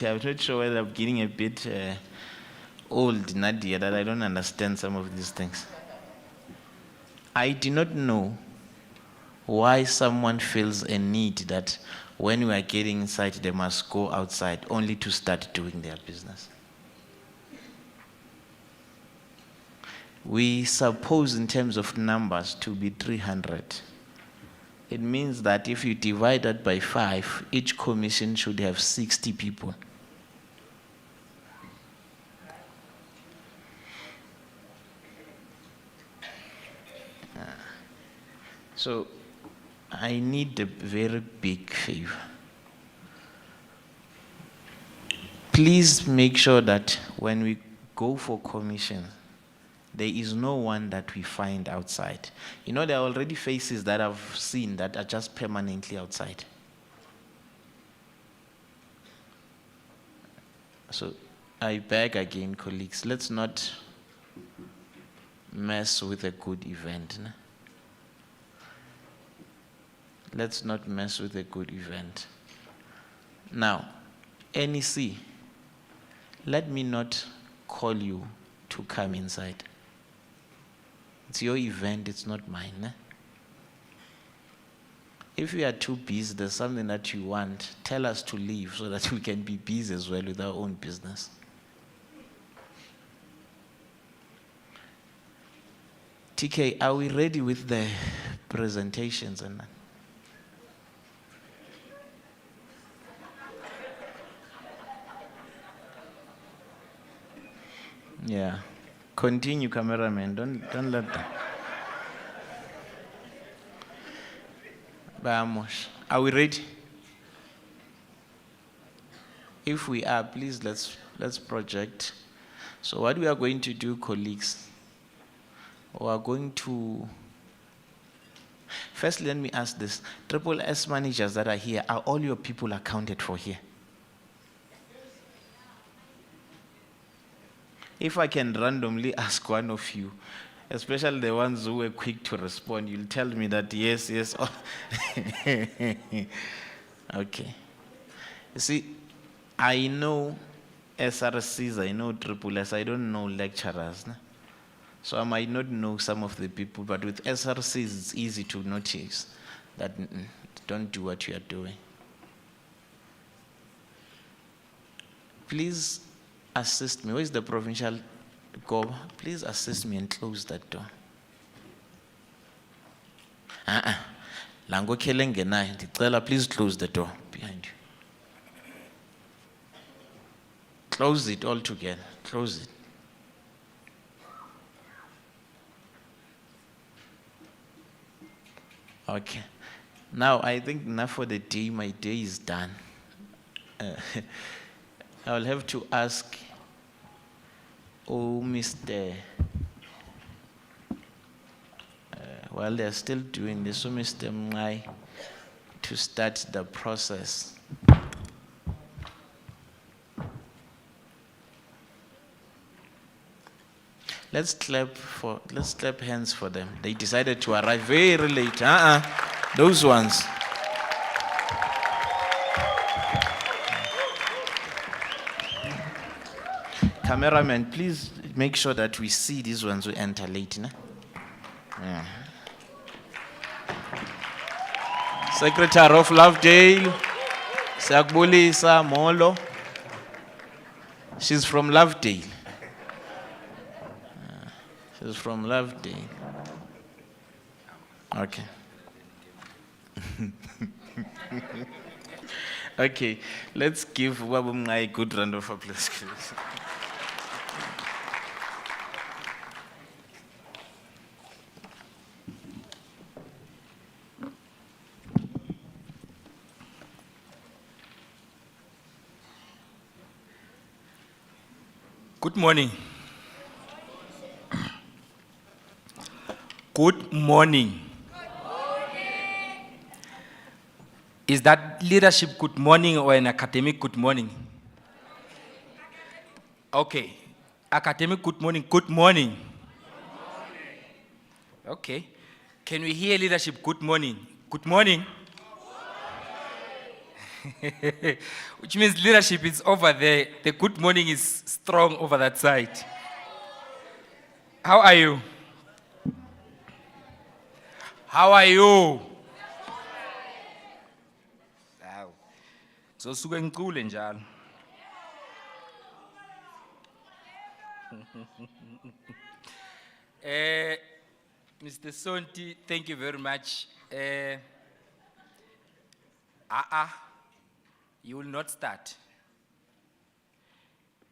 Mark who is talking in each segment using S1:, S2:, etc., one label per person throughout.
S1: I'm not sure whether I'm getting a bit old, Nadia, that I don't understand some of these things. I do not know why someone feels a need that when we are getting inside, they must go outside only to start doing their business. We suppose in terms of numbers to be 300. It means that if you divide that by 5, each commission should have 60 people. So I need a very big favor. Please make sure that when we go for commission, there is no one that we find outside. You know, there are already faces that I've seen that are just permanently outside. So I beg again, colleagues, let's not mess with a good event. No? Let's not mess with a good event. Now, NEC, let me not call you to come inside. It's your event, it's not mine. Eh? If you are too busy, there's something that you want, tell us to leave so that we can be busy as well with our own business. TK, are we ready with the presentations and that? Yeah. Continue, cameraman. Don't let them. Vamos. Are we ready? If we are, please let's project. So what we are going to do, colleagues, we are going to first let me ask this. Triple S managers that are here, are all your people accounted for here? If I can randomly ask one of you, especially the ones who were quick to respond, you'll tell me that yes. Okay. You see, I know SRCs, I know Triple S, I don't know lecturers. No? So I might not know some of the people, but with SRCs, it's easy to notice that don't do what you are doing. Please assist me. Where is the provincial go? Please assist me and close that door. Lango Kelengenai, Ndicela, please close the door behind you. Close it all together. Close it. Okay. Now I think enough for the day. My day is done. I'll have to ask, Mr. While they're still doing this, Mr. Mnai, to start the process. Let's clap hands for them. They decided to arrive very late. Those ones. Cameraman, please make sure that we see these ones who enter late. Nah? Yeah. Secretary of Lovedale, Sakbulisa Molo. She's from Lovedale. She's from Lovedale. Okay. Okay, let's give Wabumnai a good round of applause, please.
S2: Good morning. Good morning. Is that leadership good morning or an academic good morning? Okay. Academic good morning. Good morning. Okay. Can we hear leadership good morning? Good morning. Which means leadership is over there. The good morning is strong over that side. How are you? How are you? Wow. So suke ngicule njalo. Mr. Sonti, thank you very much. You will not start.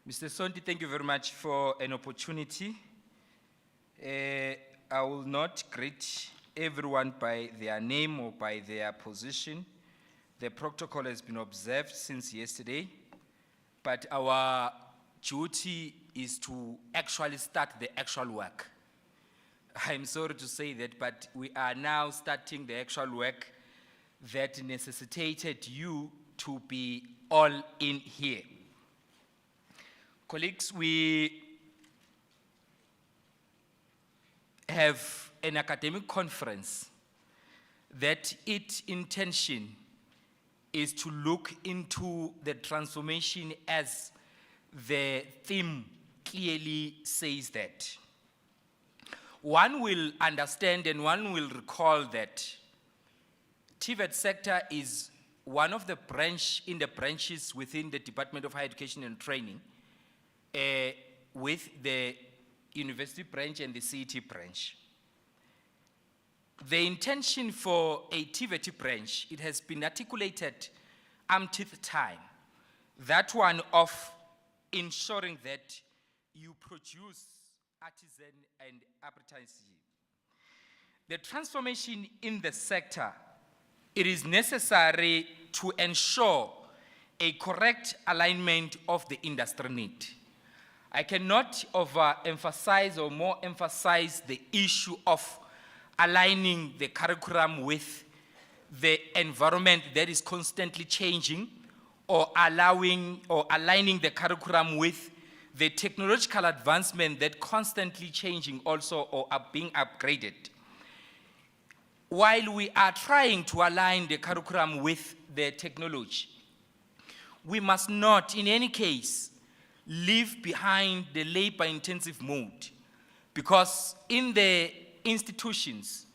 S2: Mr. Sonti, thank you very much for an opportunity. I will not greet everyone by their name or by their position. The protocol has been observed since yesterday, but our duty is to actually start the actual work. I'm sorry to say that, but we are now starting the actual work that necessitated you to be all in here. Colleagues, we have an academic conference that its intention is to look into the transformation as the theme clearly says that. One will understand and one will recall that TVET sector is one of the branches within the Department of Higher Education and Training with the university branch and the CET branch. The intention for a TVET branch, it has been articulated umpteenth time. That one of ensuring that you produce artisan and apprentices. The transformation in the sector, it is necessary to ensure a correct alignment of the industry need. I cannot overemphasize or more emphasize the issue of aligning the curriculum with the environment that is constantly changing, or aligning the curriculum with the technological advancement that constantly changing also or are being upgraded. While we are trying to align the curriculum with the technology, we must not in any case leave behind the labor-intensive mode, because in the institutions,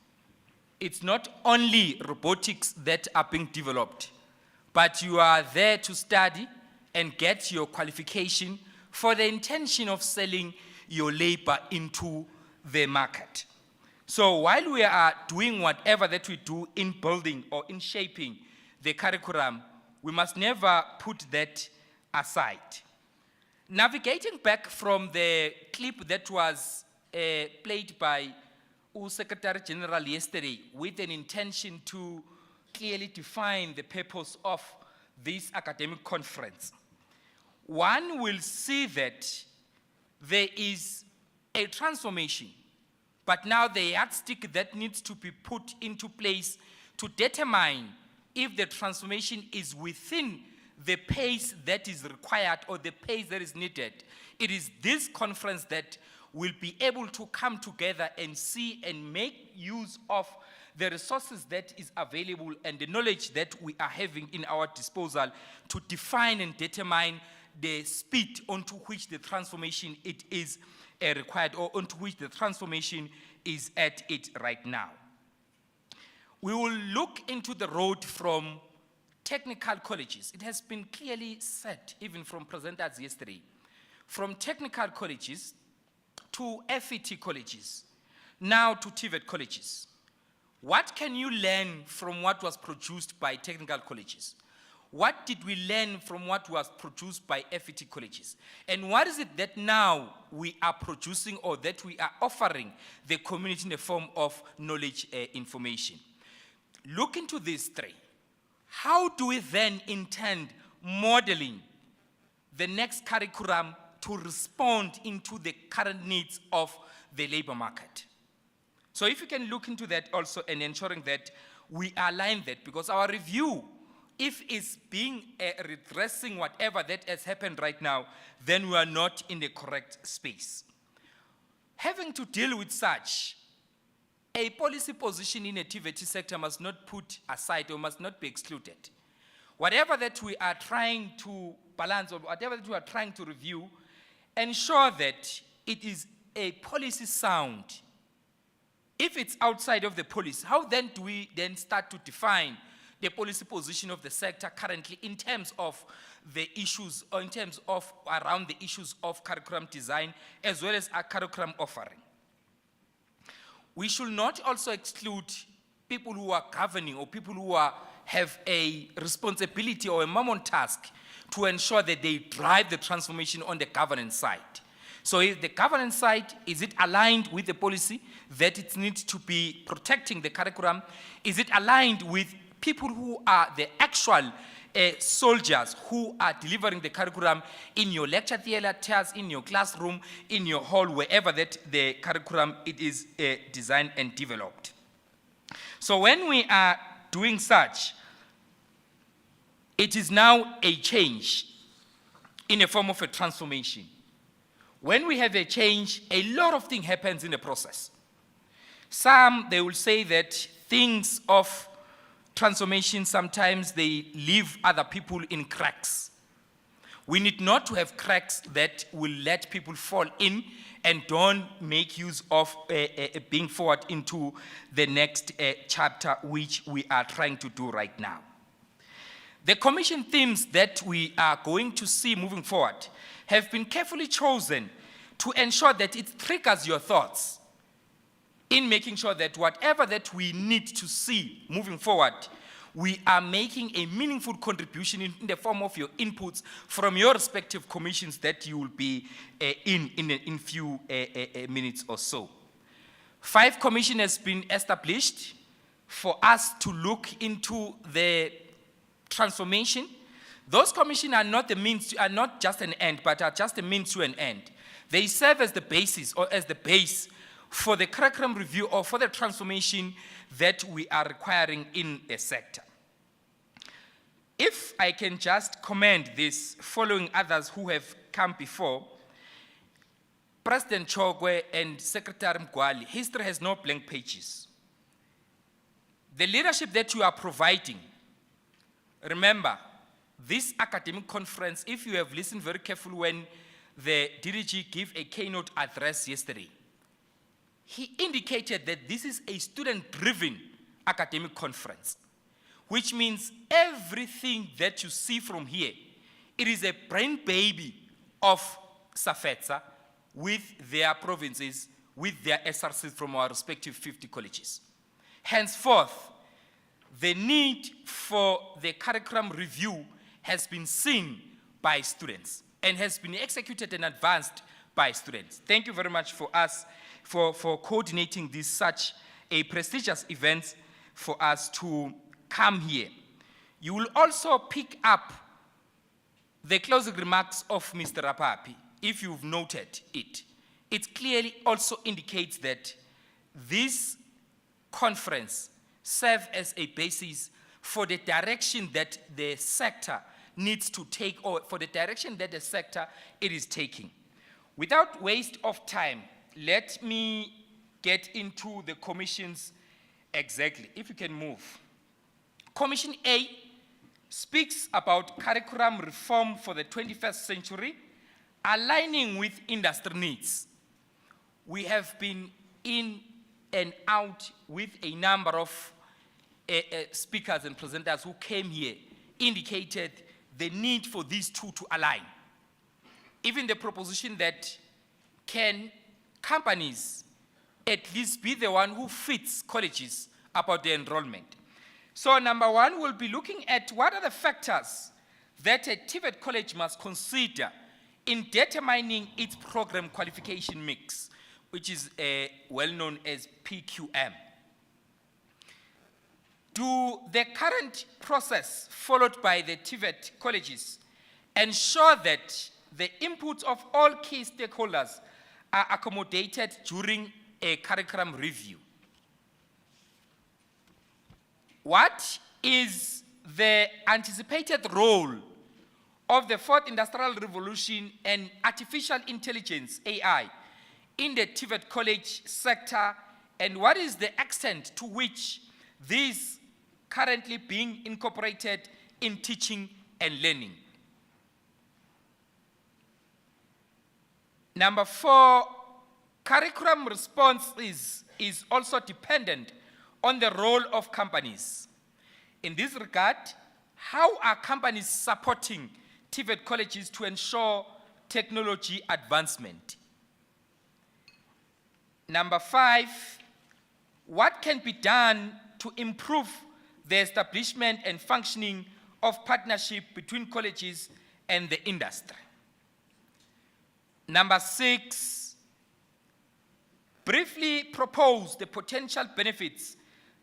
S2: it's not only robotics that are being developed, but you are there to study and get your qualification for the intention of selling your labor into the market. So while we are doing whatever that we do in building or in shaping the curriculum, we must never put that aside. Navigating back from the clip that was played by Secretary General yesterday with an intention to clearly define the purpose of this academic conference, one will see that there is a transformation, but now the yardstick that needs to be put into place to determine if the transformation is within the pace that is required or the pace that is needed. It is this conference that will be able to come together and see and make use of the resources that is available and the knowledge that we are having in our disposal to define and determine the speed onto which the transformation it is required, or onto which the transformation is at it right now. We will look into the road from technical colleges. It has been clearly said, even from presenters yesterday, from technical colleges to FET colleges, now to TVET colleges. What can you learn from what was produced by technical colleges? What did we learn from what was produced by FET colleges? And what is it that now we are producing or that we are offering the community in the form of knowledge information? Look into these three. How do we then intend modeling the next curriculum to respond into the current needs of the labor market? So if you can look into that also and ensuring that we align that, because our review, if it's being redressing whatever that has happened right now, then we are not in the correct space. Having to deal with such, a policy position in a TVET sector must not put aside or must not be excluded. Whatever that we are trying to balance or whatever that we are trying to review, ensure that it is a policy sound. If it's outside of the policy, how then do we then start to define the policy position of the sector currently in terms of the issues, or in terms of around the issues of curriculum design as well as our curriculum offering? We should not also exclude people who are governing or people who have a responsibility or a mammon task to ensure that they drive the transformation on the governance side. So if the governance side, is it aligned with the policy that it needs to be protecting the curriculum? Is it aligned with people who are the actual soldiers who are delivering the curriculum in your lecture theaters, in your classroom, in your hall, wherever that the curriculum it is designed and developed? So when we are doing such, it is now a change in a form of a transformation. When we have a change, a lot of things happens in the process. Some, they will say that things of transformation, sometimes they leave other people in cracks. We need not to have cracks that will let people fall in and don't make use of being forward into the next chapter, which we are trying to do right now. The commission themes that we are going to see moving forward have been carefully chosen to ensure that it triggers your thoughts in making sure that whatever that we need to see moving forward, we are making a meaningful contribution in the form of your inputs from your respective commissions that you will be in few minutes or so. 5 commission has been established for us to look into the transformation. Those commissions are not the means, are not just an end, but are just a means to an end. They serve as the basis or as the base for the curriculum review or for the transformation that we are requiring in a sector. If I can just commend this, following others who have come before, President Chogwe and Secretary Mgwali, history has no blank pages. The leadership that you are providing, remember, this academic conference, if you have listened very carefully when the DDG gave a keynote address yesterday, he indicated that this is a student-driven academic conference, which means everything that you see from here, it is a brain baby of SATVETSA with their provinces, with their SRCs from our respective 50 colleges. Henceforth, the need for the curriculum review has been seen by students and has been executed and advanced by students. Thank you very much for us, for coordinating this such a prestigious event for us to come here. You will also pick up the closing remarks of Mr. Rapapi, if you've noted it. It clearly also indicates that this conference serves as a basis for the direction that the sector needs to take, or for the direction that the sector it is taking. Without waste of time, let me get into the commissions exactly. If you can move. Commission A speaks about curriculum reform for the 21st century, aligning with industry needs. We have been in and out with a number of speakers and presenters who came here, indicated the need for these two to align. Even the proposition that can companies at least be the one who fits colleges about the enrollment. So number one, we'll be looking at what are the factors that a TVET college must consider in determining its program qualification mix, which is well known as PQM. Do the current process followed by the TVET colleges ensure that the input of all key stakeholders are accommodated during a curriculum review? What is the anticipated role of the 4th Industrial Revolution and artificial intelligence, AI, in the TVET college sector, and what is the extent to which these currently being incorporated in teaching and learning. Number 4, curriculum response is also dependent on the role of companies. In this regard, how are companies supporting TVET colleges to ensure technology advancement? Number 5, what can be done to improve the establishment and functioning of partnership between colleges and the industry? Number 6, briefly propose the potential benefits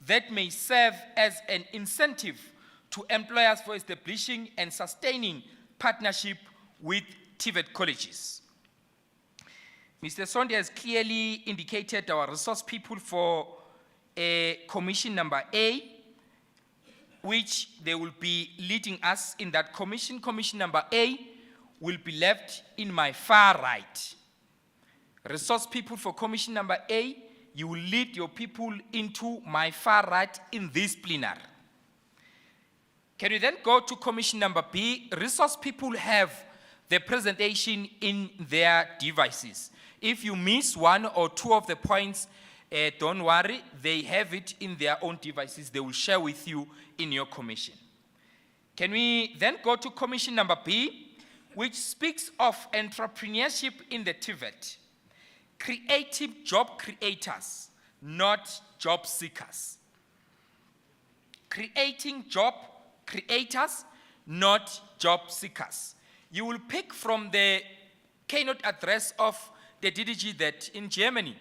S2: that may serve as an incentive to employers for establishing and sustaining partnership with TVET colleges. Mr. Sonde has clearly indicated our resource people for commission number A, which they will be leading us in that commission. Commission number A will be left in my far right. Resource people for commission number A, you will lead your people into my far right in this plenary. Can you then go to commission number B? Resource people have the presentation in their devices. If you miss 1 or 2 of the points, don't worry, they have it in their own devices. They will share with you in your commission. Can we then go to commission number B, which speaks of entrepreneurship in the TVET. Creative job creators, not job seekers. Creating job creators, not job seekers. You will pick from the keynote address of the DDG that in Germany,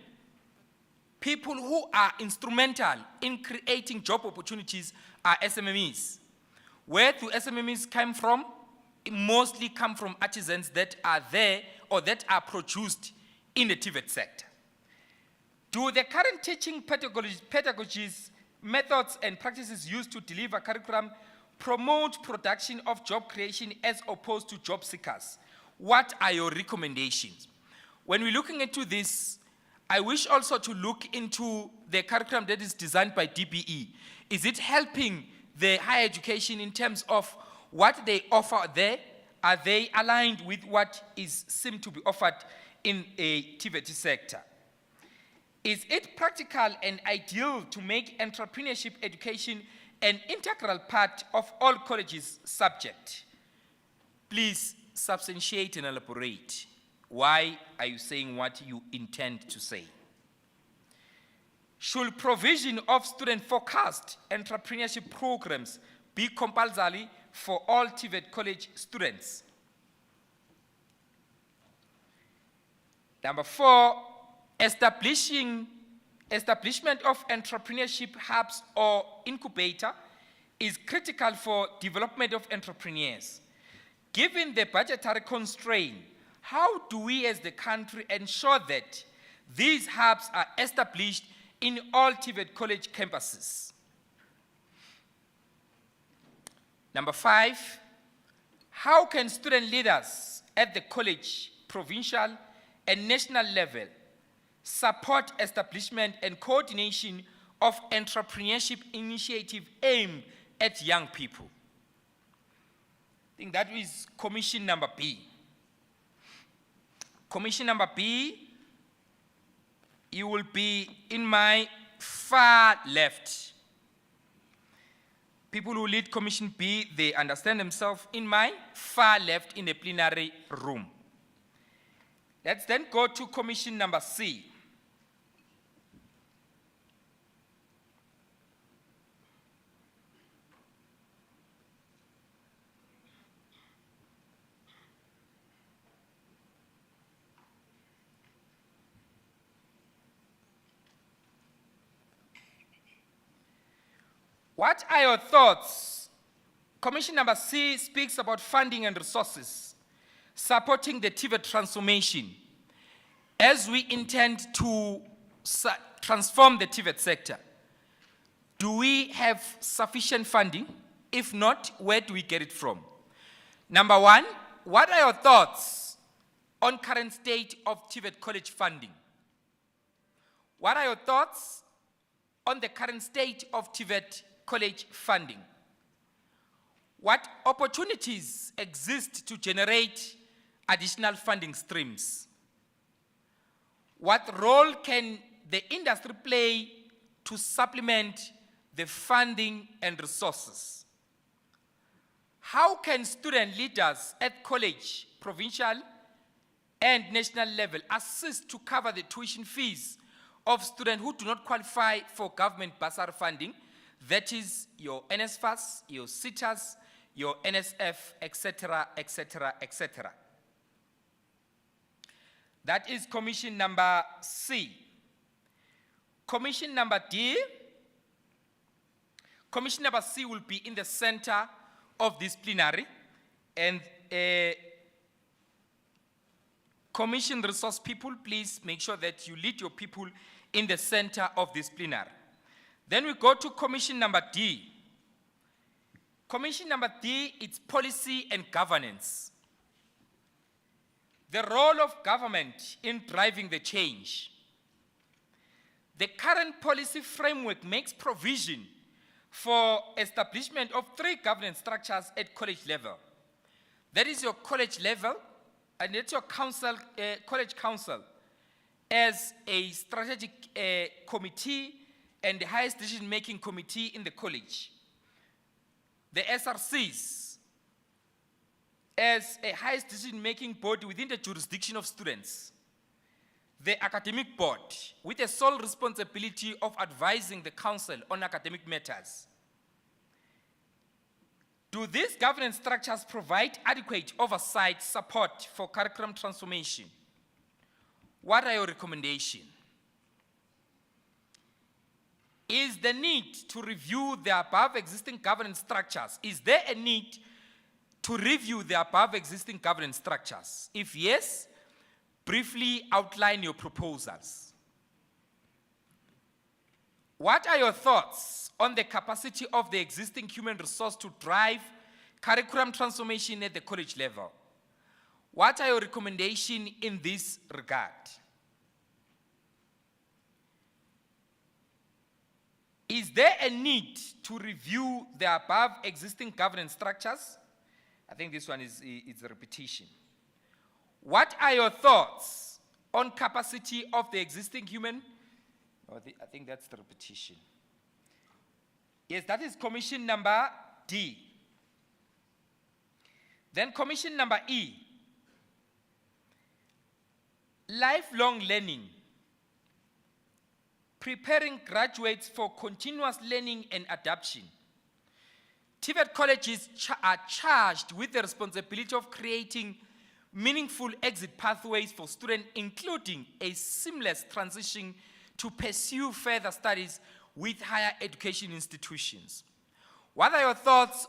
S2: people who are instrumental in creating job opportunities are SMMEs. Where do SMMEs come from? It mostly come from artisans that are there or that are produced in the TVET sector. Do the current teaching pedagogies, methods, and practices used to deliver curriculum promote production of job creation as opposed to job seekers? What are your recommendations? When we're looking into this, I wish also to look into the curriculum that is designed by DBE. Is it helping the higher education in terms of what they offer there? Are they aligned with what is seemed to be offered in a TVET sector? Is it practical and ideal to make entrepreneurship education an integral part of all colleges' subject? Please substantiate and elaborate. Why are you saying what you intend to say? Should provision of student-focused entrepreneurship programs be compulsory for all TVET college students? Number 4, establishment of entrepreneurship hubs or incubator is critical for development of entrepreneurs. Given the budgetary constraint, how do we as the country ensure that these hubs are established in all TVET college campuses? Number 5, how can student leaders at the college, provincial, and national level support establishment and coordination of entrepreneurship initiative aimed at young people? I think that is commission number B. Commission number B, you will be in my far left. People who lead commission B, they understand themselves in my far left in the plenary room. Let's then go to commission number C. What are your thoughts? Commission number C speaks about funding and resources, supporting the TVET transformation. As we intend to transform the TVET sector, do we have sufficient funding? If not, where do we get it from? Number 1, what are your thoughts on current state of TVET college funding? What are your thoughts on the current state of TVET college funding? What opportunities exist to generate additional funding streams? What role can the industry play to supplement the funding and resources? How can student leaders at college, provincial, and national level assist to cover the tuition fees of students who do not qualify for government bursary funding? That is your NSFAS, your SITAs, your NSF, etc., etc., etc. That is commission number C. Commission number D. Commission number C will be in the center of this plenary, and commission resource people, please make sure that you lead your people in the center of this plenary. Then we go to commission number D. Commission number D, it's policy and governance. The role of government in driving the change. The current policy framework makes provision for establishment of 3 governance structures at college level. That is your college level, and it's your council, college council, as a strategic committee and the highest decision-making committee in the college. The SRCs, as a highest decision-making body within the jurisdiction of students. The academic board, with the sole responsibility of advising the council on academic matters. Do these governance structures provide adequate oversight support for curriculum transformation? What are your recommendations? Is the need to review the above existing governance structures? Is there a need to review the above existing governance structures? If yes, briefly outline your proposals. What are your thoughts on the capacity of the existing human resource to drive curriculum transformation at the college level? What are your recommendations in this regard? Is there a need to review the above existing governance structures? I think this one is a repetition. What are your thoughts on capacity of the existing human? I think that's the repetition. Yes, that is commission number D. Then commission number E. Lifelong learning. Preparing graduates for continuous learning and adaptation. TVET colleges are charged with the responsibility of creating meaningful exit pathways for students, including a seamless transition to pursue further studies with higher education institutions. What are your thoughts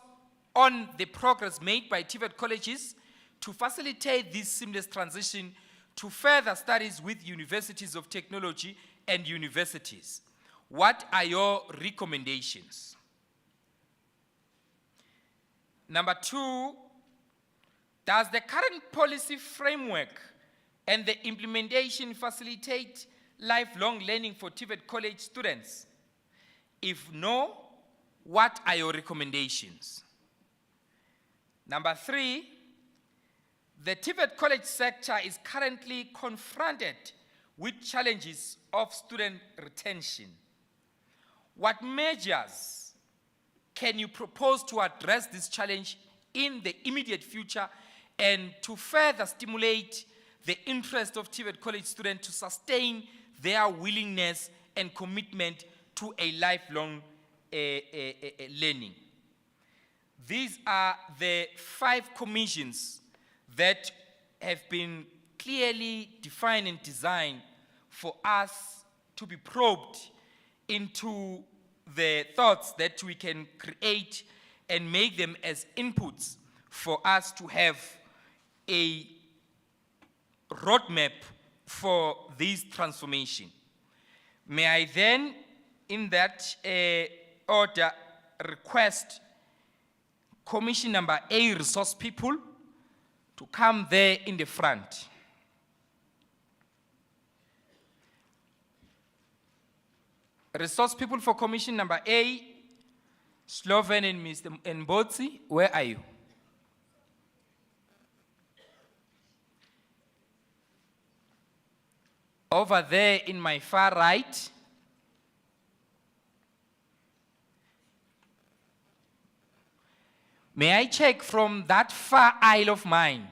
S2: on the progress made by TVET colleges to facilitate this seamless transition to further studies with universities of technology and universities? What are your recommendations? Number 2, does the current policy framework and the implementation facilitate lifelong learning for TVET college students? If no, what are your recommendations? Number 3, the TVET college sector is currently confronted with challenges of student retention. What measures can you propose to address this challenge in the immediate future and to further stimulate the interest of TVET college students to sustain their willingness and commitment to a lifelong learning? These are the 5 commissions that have been clearly defined and designed for us to be probed into the thoughts that we can create and make them as inputs for us to have a roadmap for this transformation. May I then, in that order, request commission number A, resource people, to come there in the front. Resource people for commission number A, Sloven and Mr. Mbotsi, where are you? Over there in my far right. May I check from that far aisle of mine?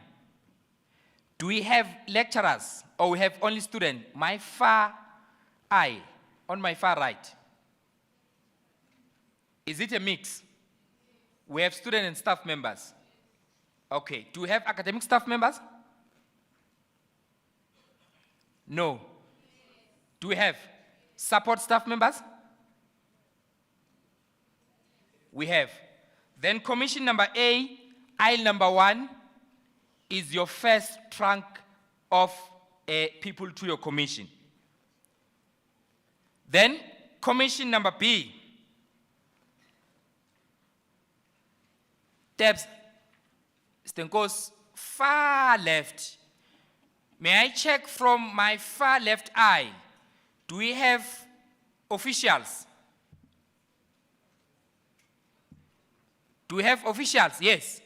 S2: Do we have lecturers or we have only students? My far aisle, on my far right. Is it a mix? We have student and staff members. Okay. Do we have academic staff members? No. Do we have support staff members? We have. Then commission number A, aisle number 1, is your first trunk of people to your commission. Then commission number B, Debs, Stenko's far left. May I check from my far left aisle, do we have officials? Do we have officials? Yes.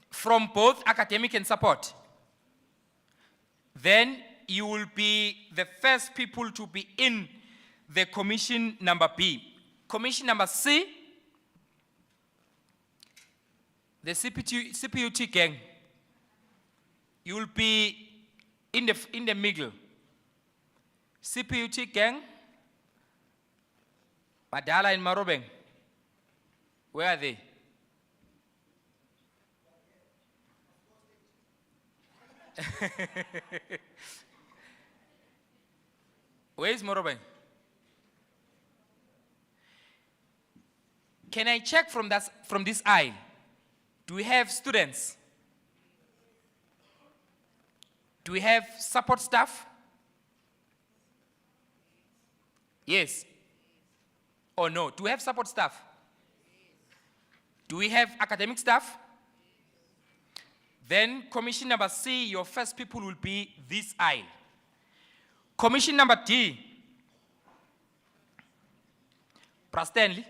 S2: From both academic and support. Then you will be the first people to be in the commission number B. Commission number C, the CPUT gang. You will be in the middle. CPUT gang, Madala and Marobeng. Where are they? Where is Morobeng? Can I check from this aisle? Do we have students? Do we have support staff? Yes. Or no? Do we have support staff? Do we have academic staff? Then commission number C, your first people will be this aisle. Commission number D, Prastanley,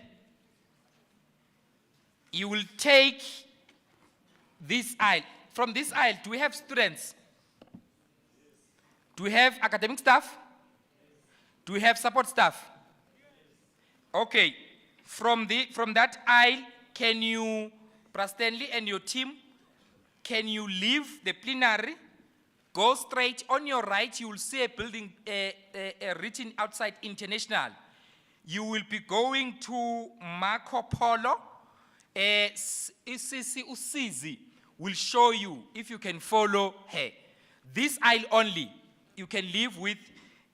S2: you will take this aisle. From this aisle, do we have students? Do we have academic staff? Do we have support staff? Okay, from that aisle, can you, Prastanley and your team, can you leave the plenary, go straight on your right, you will see a building written outside international. You will be going to Marco Polo. Usizi will show you if you can follow her. This aisle only, you can live with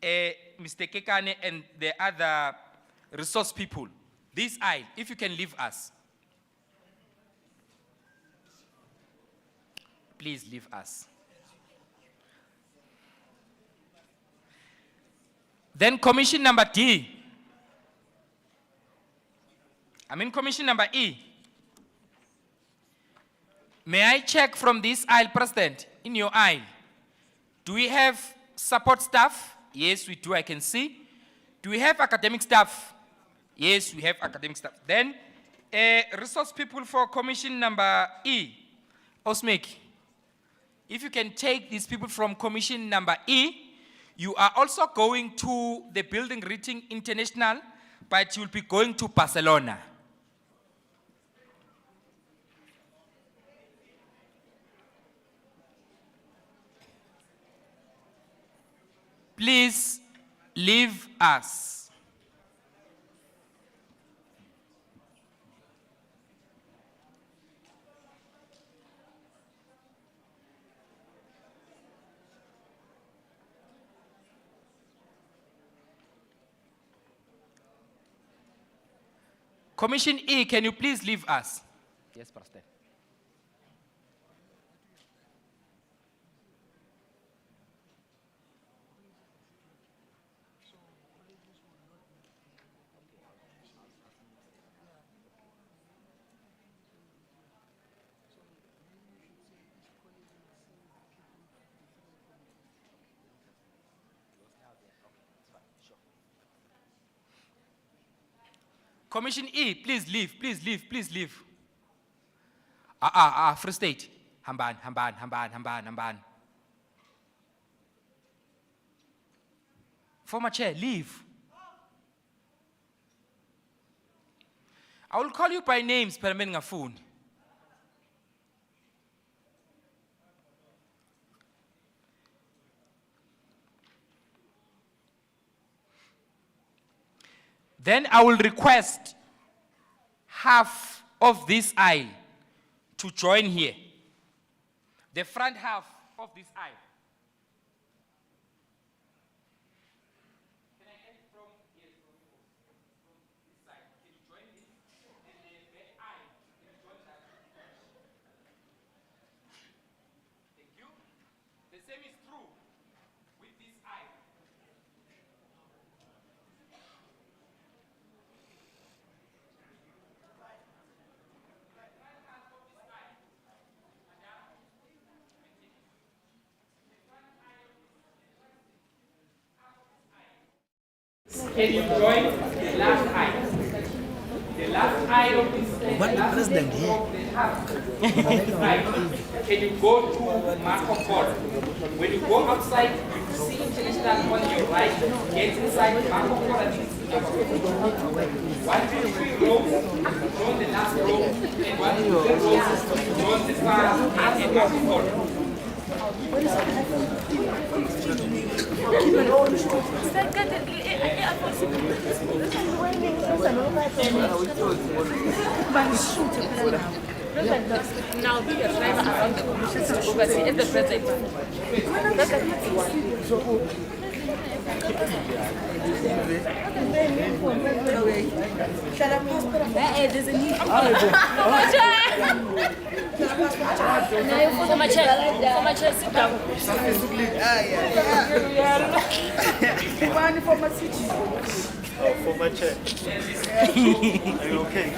S2: Mr. Kekane and the other resource people. This aisle, if you can leave us. Please leave us. Then commission number D. Commission number E. May I check from this aisle, President, in your aisle? Do we have support staff? Yes, we do, I can see. Do we have academic staff? Yes, we have academic staff. Then, resource people for commission number E. Osmek, if you can take these people from commission number E, you are also going to the building written international, but you'll be going to Barcelona. Please leave us. Commission E, can you please leave us? Yes, Pastor. Commission E, please leave, please leave, please leave. Free State. Hamban. Former chair, leave. I will call you by names, permitting a phone. Then I will request half of this aisle to join here. The front half of this aisle. Can I get it from here? From this side. Can you join this? And the aisle. Can you join that? Thank you. The same is true with this aisle. Can you join the last aisle? The last aisle of this
S3: What the president here?
S2: Can you go to Marco Polo? When you go outside, you see international on your right, get inside Marco Polo. 1, 2, 3 rows, join the last row, and 1, 2, 3 rows, join the far end and Marco Polo.
S4: Now we are driving around the commission at the present. There's a need. For my chair, sit down.
S3: Oh, for my chair. Are you okay?